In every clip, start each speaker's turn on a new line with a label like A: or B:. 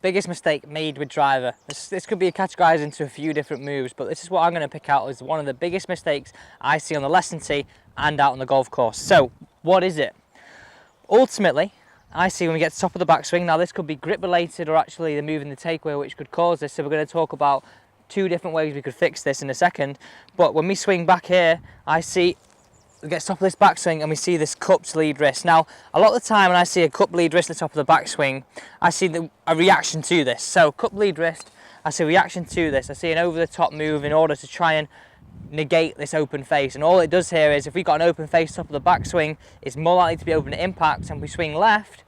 A: biggest mistake made with driver. This could be categorized into a few different moves, but this is what I'm going to pick out as one of the biggest mistakes I see on the lesson tee and out on the golf course. So what is it? Ultimately, I see when we get to the top of the backswing, now this could be grip related or actually the move in the takeaway which could cause this, so we're going to talk about two different ways we could fix this in a second. But when we swing back here, I see we get to the top of this backswing and we see this cupped lead wrist. Now, a lot of the time when I see a cupped lead wrist at the top of the backswing, I see a reaction to this. So cupped lead wrist, I see a reaction to this. I see an over-the-top move in order to try and negate this open face. And all it does here is if we've got an open face top of the backswing, it's more likely to be open at impact, and if we swing left,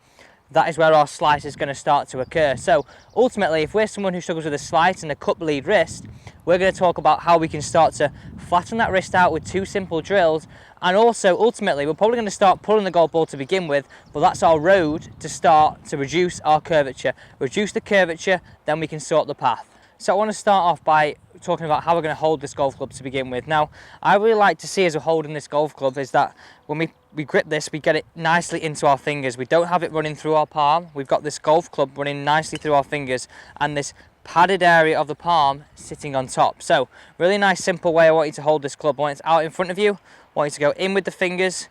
A: that is where our slice is going to start to occur. So ultimately, if we're someone who struggles with a slice and a cupped lead wrist, we're going to talk about how we can start to flatten that wrist out with two simple drills. And also, ultimately, we're probably going to start pulling the golf ball to begin with, but that's our road to start to reduce our curvature. Reduce the curvature, then we can sort the path. So I want to start off by talking about how we're going to hold this golf club to begin with. Now, I really like to see as we're holding this golf club is that when we grip this, we get it nicely into our fingers. We don't have it running through our palm. We've got this golf club running nicely through our fingers and this padded area of the palm sitting on top. So, really nice, simple way I want you to hold this club. When it's out in front of you, I want you to go in with the fingers,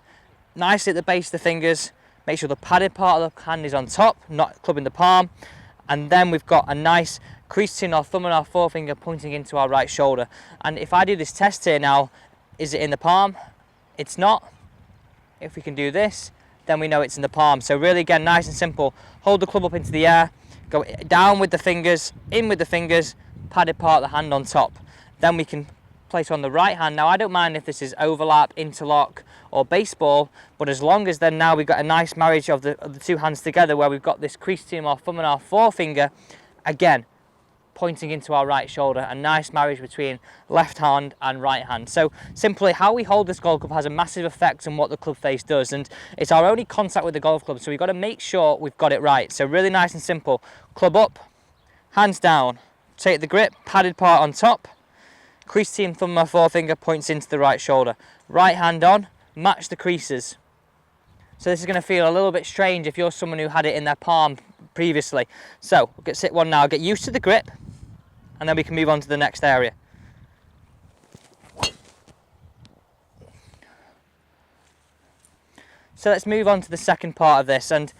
A: nicely at the base of the fingers. Make sure the padded part of the hand is on top, not clubbing the palm. And then we've got a nice crease between our thumb and our forefinger pointing into our right shoulder. And if I do this test here now, is it in the palm? It's not. If we can do this, then we know it's in the palm. So really, again, nice and simple. Hold the club up into the air, go down with the fingers, in with the fingers, padded part of the hand on top. Then we can place on the right hand. Now, I don't mind if this is overlap, interlock, or baseball, but as long as then now we've got a nice marriage of the two hands together where we've got this crease between our thumb and our forefinger, again, pointing into our right shoulder, a nice marriage between left hand and right hand. So simply how we hold this golf club has a massive effect on what the club face does, and it's our only contact with the golf club, so we've got to make sure we've got it right. So really nice and simple. Club up, hands down, take the grip, padded part on top, crease between thumb and my forefinger points into the right shoulder. Right hand on, match the creases. So this is going to feel a little bit strange if you're someone who had it in their palm previously. So we'll get sit one now, get used to the grip, and then we can move on to the next area. So let's move on to the second part of this, and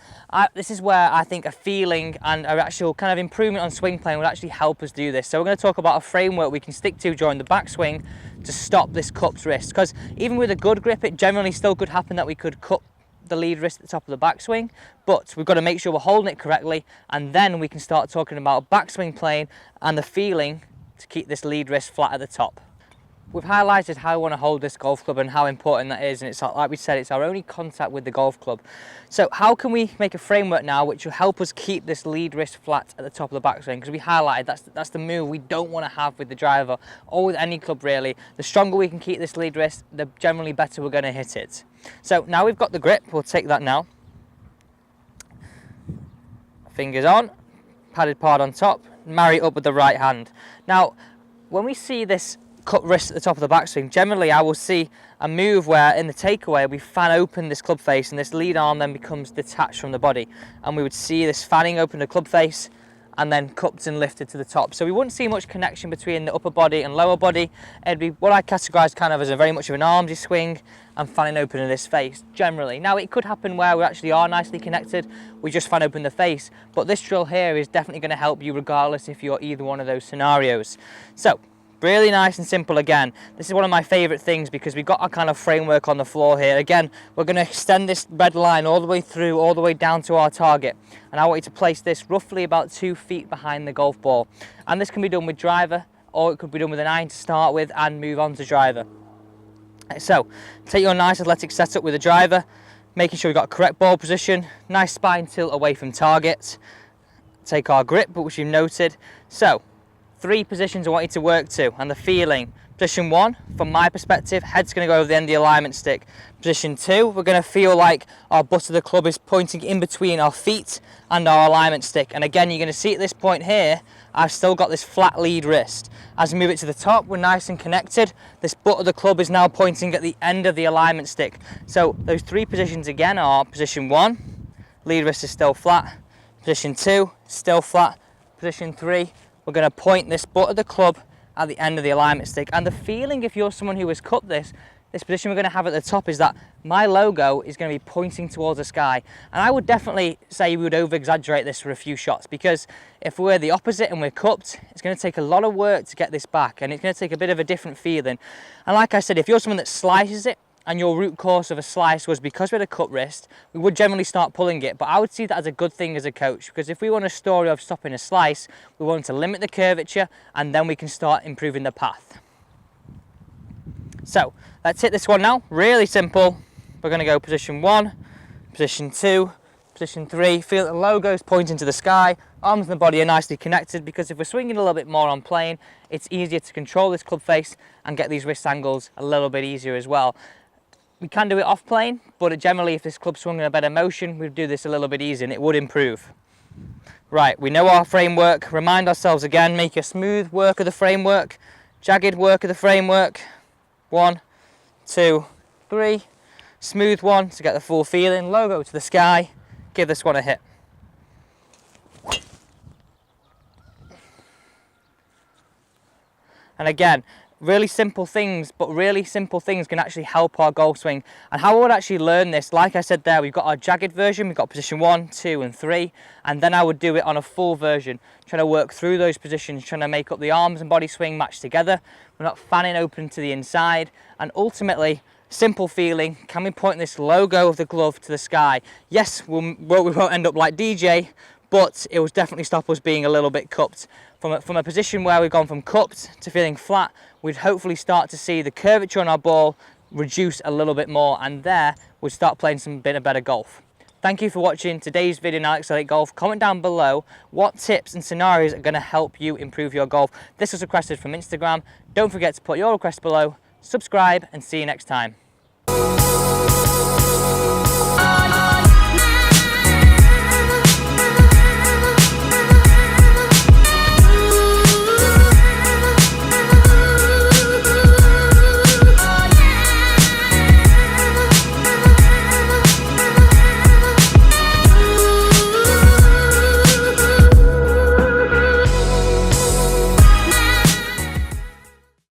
A: this is where I think a feeling and an actual kind of improvement on swing plane would actually help us do this. So we're going to talk about a framework we can stick to during the backswing to stop this cupped wrist, because even with a good grip, it generally still could happen that we could cup the lead wrist at the top of the backswing, but we've got to make sure we're holding it correctly, and then we can start talking about backswing plane and the feeling to keep this lead wrist flat at the top. We've highlighted how we want to hold this golf club and how important that is, and it's like we said, it's our only contact with the golf club. So how can we make a framework now which will help us keep this lead wrist flat at the top of the backswing? Because we highlighted that's the move we don't want to have with the driver or with any club really. The stronger we can keep this lead wrist, the generally better we're going to hit it. So now we've got the grip, we'll take that now. Fingers on, padded part on top, marry it up with the right hand. Now, when we see this cut wrist at the top of the backswing, generally I will see a move where in the takeaway we fan open this club face and this lead arm then becomes detached from the body, and we would see this fanning open the club face and then cupped and lifted to the top. So we wouldn't see much connection between the upper body and lower body. It'd be what I categorise kind of as a very much of an armsy swing and fanning open in this face generally. Now it could happen where we actually are nicely connected, we just fan open the face, but this drill here is definitely going to help you regardless if you're either one of those scenarios. So really nice and simple again. This is one of my favourite things because we've got our kind of framework on the floor here. Again, we're going to extend this red line all the way through, all the way down to our target. And I want you to place this roughly about 2 feet behind the golf ball. And this can be done with driver, or it could be done with an iron to start with and move on to driver. So, take your nice athletic setup with a driver, making sure we've got a correct ball position, nice spine tilt away from target. Take our grip, which you've noted. So, 3 positions I want you to work to, and the feeling. Position 1, from my perspective, head's going to go over the end of the alignment stick. Position 2, we're going to feel like our butt of the club is pointing in between our feet and our alignment stick. And again, you're going to see at this point here, I've still got this flat lead wrist. As we move it to the top, we're nice and connected. This butt of the club is now pointing at the end of the alignment stick. So those 3 positions again are position 1, lead wrist is still flat. Position 2, still flat. Position 3, we're going to point this butt of the club at the end of the alignment stick. And the feeling, if you're someone who has cupped this position we're going to have at the top is that my logo is going to be pointing towards the sky. And I would definitely say we would over exaggerate this for a few shots, because if we're the opposite and we're cupped, it's going to take a lot of work to get this back, and it's going to take a bit of a different feeling. And like I said, if you're someone that slices it and your root cause of a slice was because we had a cut wrist, we would generally start pulling it. But I would see that as a good thing as a coach, because if we want a story of stopping a slice, we want to limit the curvature, and then we can start improving the path. So let's hit this one now. Really simple. We're going to go position 1, position 2, position 3. Feel that the logo's pointing to the sky. Arms and the body are nicely connected, because if we're swinging a little bit more on plane, it's easier to control this club face and get these wrist angles a little bit easier as well. We can do it off plane, but generally if this club swung in a better motion, we'd do this a little bit easier and it would improve. Right, we know our framework. Remind ourselves again, make a smooth work of the framework, jagged work of the framework. 1, 2, 3. Smooth one to get the full feeling. Logo to the sky. Give this one a hit. And again, really simple things, but really simple things can actually help our golf swing. And how I would actually learn this, like I said there, we've got our jagged version, we've got position 1, 2 and 3, and then I would do it on a full version, trying to work through those positions, trying to make up the arms and body swing match together. We're not fanning open to the inside, and ultimately, simple feeling, can we point this logo of the glove to the sky? Yes, we won't end up like DJ, but it will definitely stop us being a little bit cupped. From a position where we've gone from cupped to feeling flat, we'd hopefully start to see the curvature on our ball reduce a little bit more, and there we'd start playing some bit of better golf. Thank you for watching today's video on Alex Elliott Golf. Comment down below what tips and scenarios are going to help you improve your golf. This was requested from Instagram. Don't forget to put your request below, subscribe, and see you next time.